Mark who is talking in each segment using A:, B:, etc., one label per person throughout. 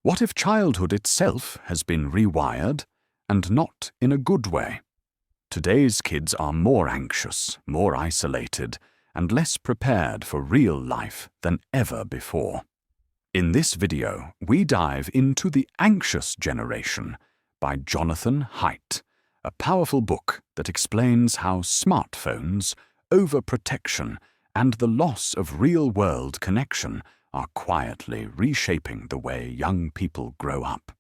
A: What if childhood itself has been rewired, and not in a good way? Today's kids are more anxious, more isolated, and less prepared for real life than ever before. In this video, we dive into The Anxious Generation by Jonathan Haidt, a powerful book that explains how smartphones, overprotection, and the loss of real-world connection are quietly reshaping the way young people grow up.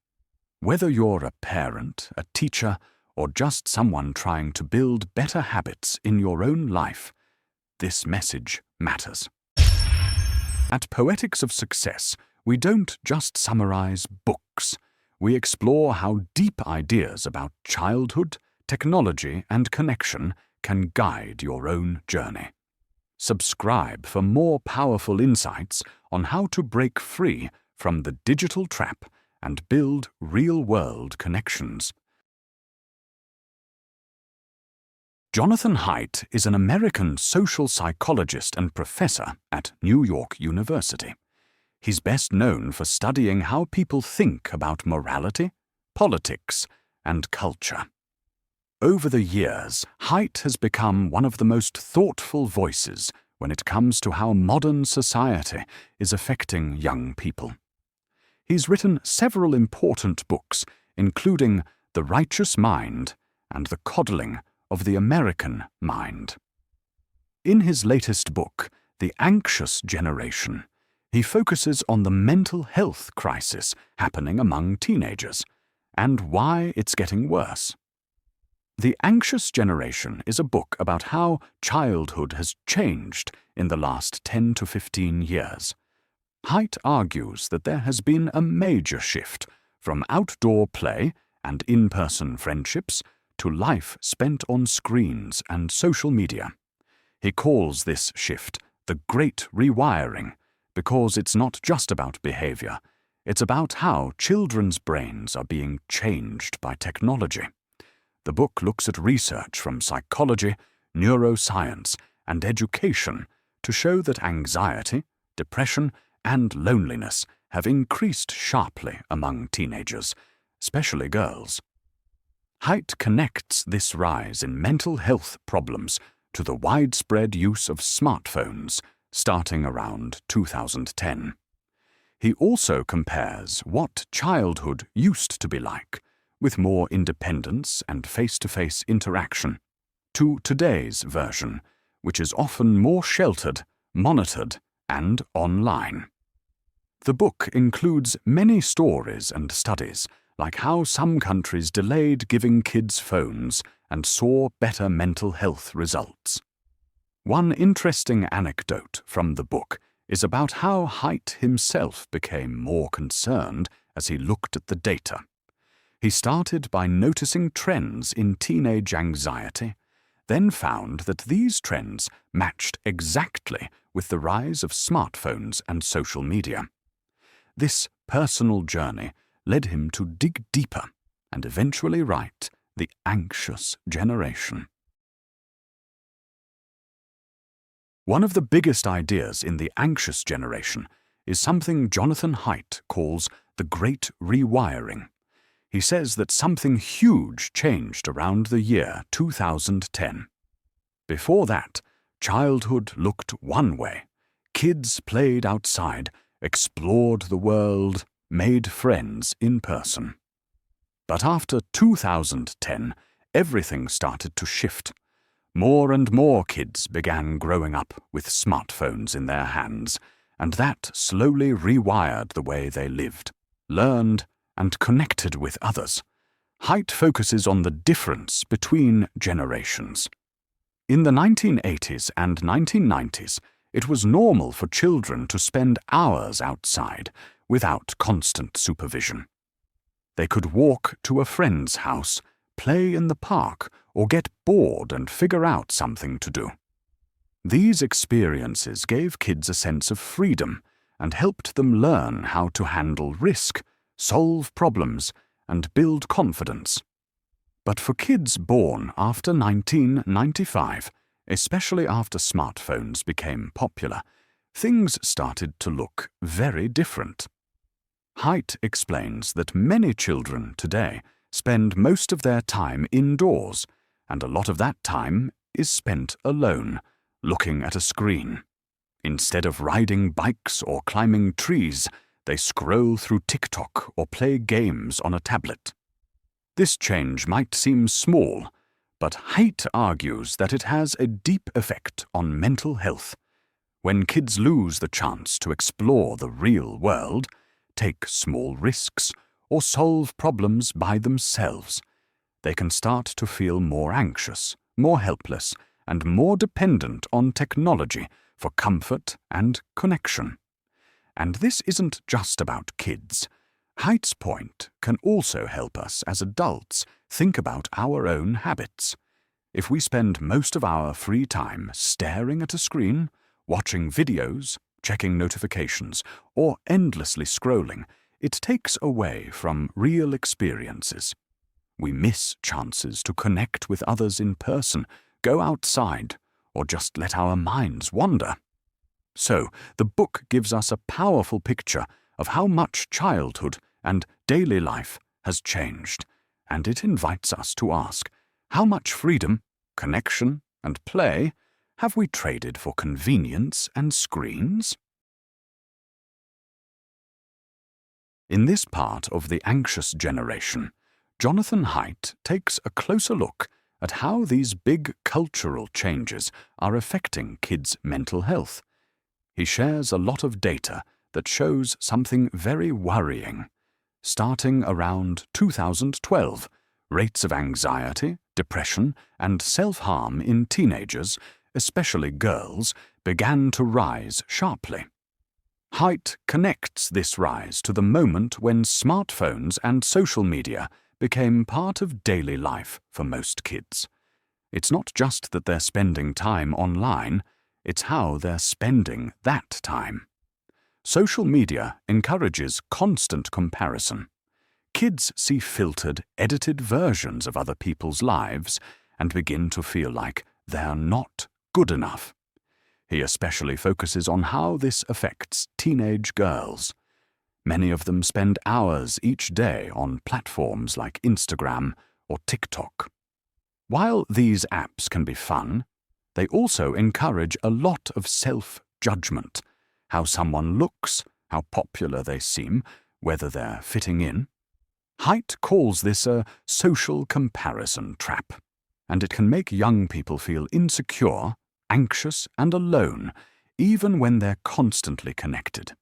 A: Whether you're a parent, a teacher, or just someone trying to build better habits in your own life, this message matters. At Poetics of Success, we don't just summarize books. We explore how deep ideas about childhood, technology, and connection can guide your own journey. Subscribe for more powerful insights on how to break free from the digital trap and build real-world connections. Jonathan Haidt is an American social psychologist and professor at New York University. He's best known for studying how people think about morality, politics, and culture. Over the years, Haidt has become one of the most thoughtful voices when it comes to how modern society is affecting young people. He's written several important books, including The Righteous Mind and The Coddling of the American Mind. In his latest book, The Anxious Generation, he focuses on the mental health crisis happening among teenagers and why it's getting worse. The Anxious Generation is a book about how childhood has changed in the last 10 to 15 years. Haidt argues that there has been a major shift from outdoor play and in-person friendships to life spent on screens and social media. He calls this shift the Great Rewiring because it's not just about behavior, it's about how children's brains are being changed by technology. The book looks at research from psychology, neuroscience, and education to show that anxiety, depression, and loneliness have increased sharply among teenagers, especially girls. Haidt connects this rise in mental health problems to the widespread use of smartphones starting around 2010. He also compares what childhood used to be like, with more independence and face-to-face interaction, to today's version, which is often more sheltered, monitored, and online. The book includes many stories and studies, like how some countries delayed giving kids phones and saw better mental health results. One interesting anecdote from the book is about how Haidt himself became more concerned as he looked at the data. He started by noticing trends in teenage anxiety, then found that these trends matched exactly with the rise of smartphones and social media. This personal journey led him to dig deeper and eventually write The Anxious Generation. One of the biggest ideas in The Anxious Generation is something Jonathan Haidt calls the Great Rewiring. He says that something huge changed around the year 2010. Before that, childhood looked one way. Kids played outside, explored the world, made friends in person. But after 2010, everything started to shift. More and more kids began growing up with smartphones in their hands, and that slowly rewired the way they lived, learned, and connected with others. Haidt focuses on the difference between generations. In the 1980s and 1990s, it was normal for children to spend hours outside without constant supervision. They could walk to a friend's house, play in the park, or get bored and figure out something to do. These experiences gave kids a sense of freedom and helped them learn how to handle risk, solve problems, and build confidence. But for kids born after 1995, especially after smartphones became popular, things started to look very different. Haidt explains that many children today spend most of their time indoors, and a lot of that time is spent alone, looking at a screen. Instead of riding bikes or climbing trees, they scroll through TikTok or play games on a tablet. This change might seem small, but Haidt argues that it has a deep effect on mental health. When kids lose the chance to explore the real world, take small risks, or solve problems by themselves, they can start to feel more anxious, more helpless, and more dependent on technology for comfort and connection. And this isn't just about kids. Haidt's point can also help us as adults think about our own habits. If we spend most of our free time staring at a screen, watching videos, checking notifications, or endlessly scrolling, it takes away from real experiences. We miss chances to connect with others in person, go outside, or just let our minds wander. So, the book gives us a powerful picture of how much childhood and daily life has changed, and it invites us to ask, how much freedom, connection, and play have we traded for convenience and screens? In this part of The Anxious Generation, Jonathan Haidt takes a closer look at how these big cultural changes are affecting kids' mental health. He shares a lot of data that shows something very worrying. Starting around 2012, rates of anxiety, depression, and self-harm in teenagers, especially girls, began to rise sharply. Haidt connects this rise to the moment when smartphones and social media became part of daily life for most kids. It's not just that they're spending time online, it's how they're spending that time. Social media encourages constant comparison. Kids see filtered, edited versions of other people's lives and begin to feel like they're not good enough. He especially focuses on how this affects teenage girls. Many of them spend hours each day on platforms like Instagram or TikTok. While these apps can be fun, they also encourage a lot of self-judgment. How someone looks, how popular they seem, whether they're fitting in. Haidt calls this a social comparison trap, and it can make young people feel insecure, anxious, and alone, even when they're constantly connected.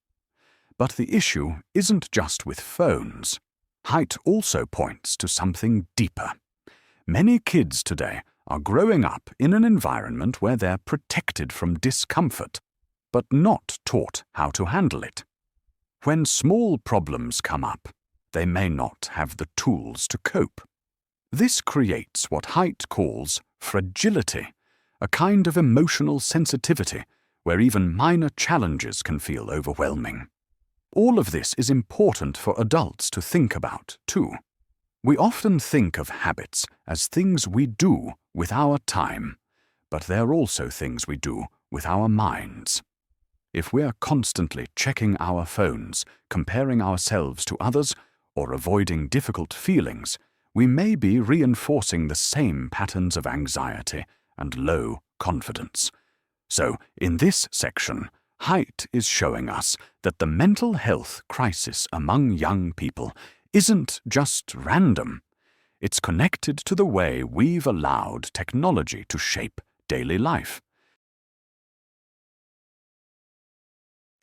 A: But the issue isn't just with phones. Haidt also points to something deeper. Many kids today are growing up in an environment where they're protected from discomfort, but not taught how to handle it. When small problems come up, they may not have the tools to cope. This creates what Haidt calls fragility, a kind of emotional sensitivity where even minor challenges can feel overwhelming. All of this is important for adults to think about, too. We often think of habits as things we do with our time, but they're also things we do with our minds. If we're constantly checking our phones, comparing ourselves to others, or avoiding difficult feelings, we may be reinforcing the same patterns of anxiety and low confidence. So, in this section, Haidt is showing us that the mental health crisis among young people isn't just random. It's connected to the way we've allowed technology to shape daily life.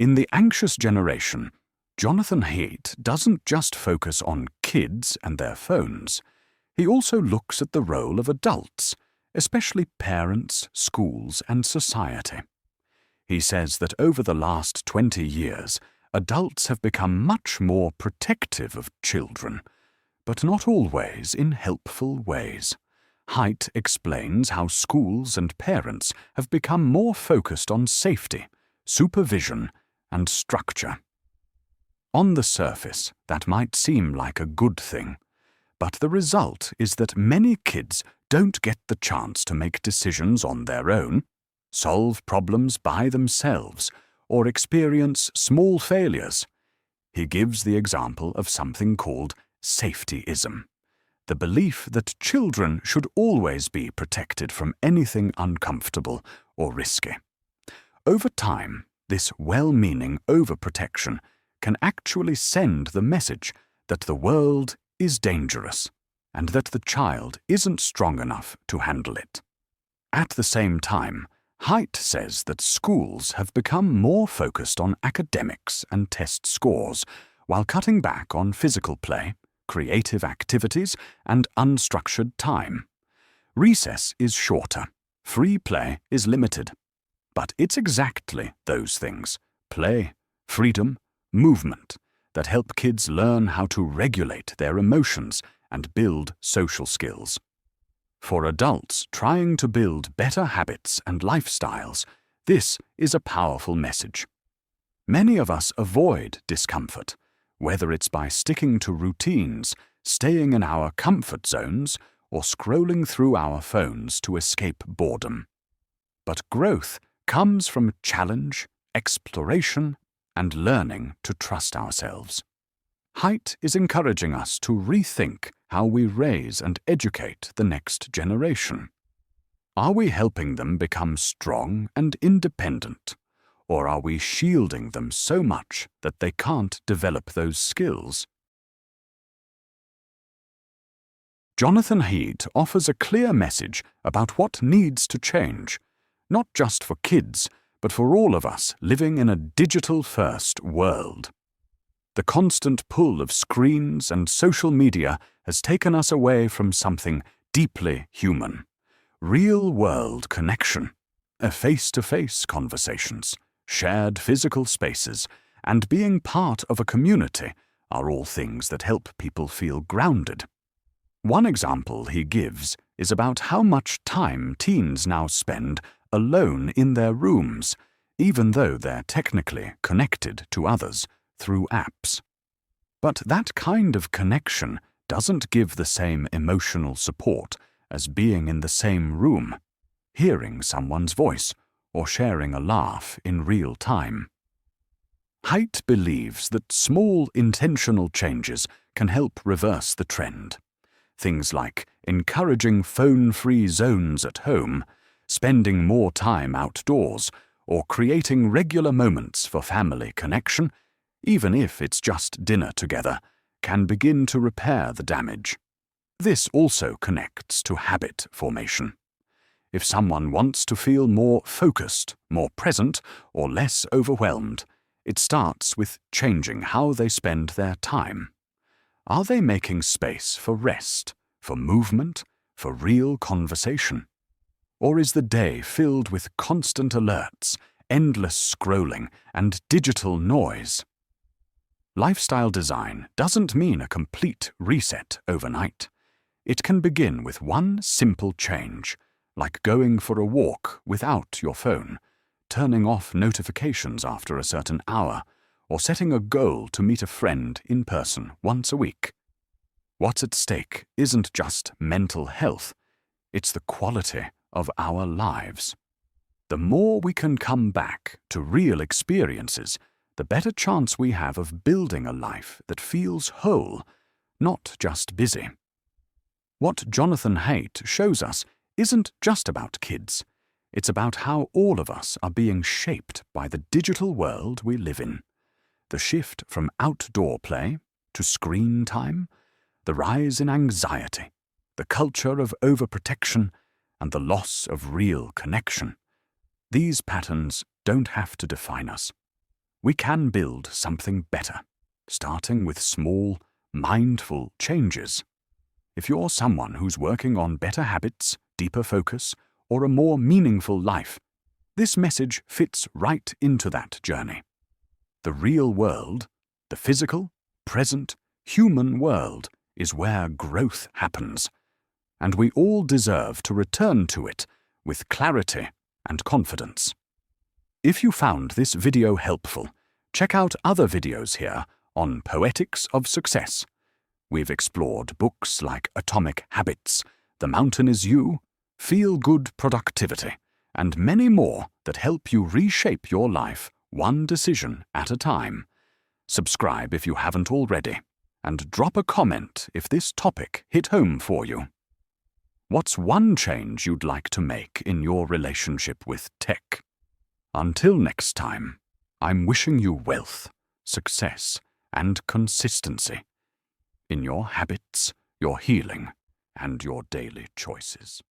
A: In The Anxious Generation, Jonathan Haidt doesn't just focus on kids and their phones. He also looks at the role of adults, especially parents, schools, and society. He says that over the last 20 years, adults have become much more protective of children, but not always in helpful ways. Haidt explains how schools and parents have become more focused on safety, supervision, and structure. On the surface, that might seem like a good thing, but the result is that many kids don't get the chance to make decisions on their own, solve problems by themselves, or experience small failures. He gives the example of something called safetyism, the belief that children should always be protected from anything uncomfortable or risky. Over time, this well-meaning overprotection can actually send the message that the world is dangerous and that the child isn't strong enough to handle it. At the same time, Haidt says that schools have become more focused on academics and test scores while cutting back on physical play, creative activities, and unstructured time. Recess is shorter, free play is limited. But it's exactly those things, play, freedom, movement, that help kids learn how to regulate their emotions and build social skills. For adults trying to build better habits and lifestyles, this is a powerful message. Many of us avoid discomfort, whether it's by sticking to routines, staying in our comfort zones, or scrolling through our phones to escape boredom. But growth comes from challenge, exploration, and learning to trust ourselves. Haidt is encouraging us to rethink how we raise and educate the next generation. Are we helping them become strong and independent, or are we shielding them so much that they can't develop those skills? Jonathan Haidt offers a clear message about what needs to change, not just for kids, but for all of us living in a digital-first world. The constant pull of screens and social media has taken us away from something deeply human: real-world connection, face-to-face conversations, shared physical spaces, and being part of a community are all things that help people feel grounded. One example he gives is about how much time teens now spend alone in their rooms, even though they're technically connected to others through apps. But that kind of connection doesn't give the same emotional support as being in the same room, hearing someone's voice, or sharing a laugh in real time. Haidt believes that small intentional changes can help reverse the trend. Things like encouraging phone-free zones at home, spending more time outdoors, or creating regular moments for family connection, even if it's just dinner together, can begin to repair the damage. This also connects to habit formation. If someone wants to feel more focused, more present, or less overwhelmed, it starts with changing how they spend their time. Are they making space for rest, for movement, for real conversation? Or is the day filled with constant alerts, endless scrolling, and digital noise? Lifestyle design doesn't mean a complete reset overnight. It can begin with one simple change, like going for a walk without your phone, turning off notifications after a certain hour, or setting a goal to meet a friend in person once a week. What's at stake isn't just mental health, it's the quality of our lives. The more we can come back to real experiences, the better chance we have of building a life that feels whole, not just busy. What Jonathan Haidt shows us isn't just about kids. It's about how all of us are being shaped by the digital world we live in. The shift from outdoor play to screen time, the rise in anxiety, the culture of overprotection, and the loss of real connection. These patterns don't have to define us. We can build something better, starting with small, mindful changes. If you're someone who's working on better habits, deeper focus, or a more meaningful life, this message fits right into that journey. The real world, the physical, present, human world, is where growth happens, and we all deserve to return to it with clarity and confidence. If you found this video helpful, check out other videos here on Poetics of Success. We've explored books like Atomic Habits, The Mountain is You, Feel Good Productivity, and many more that help you reshape your life one decision at a time. Subscribe if you haven't already, and drop a comment if this topic hit home for you. What's one change you'd like to make in your relationship with tech? Until next time, I'm wishing you wealth, success, and consistency in your habits, your healing, and your daily choices.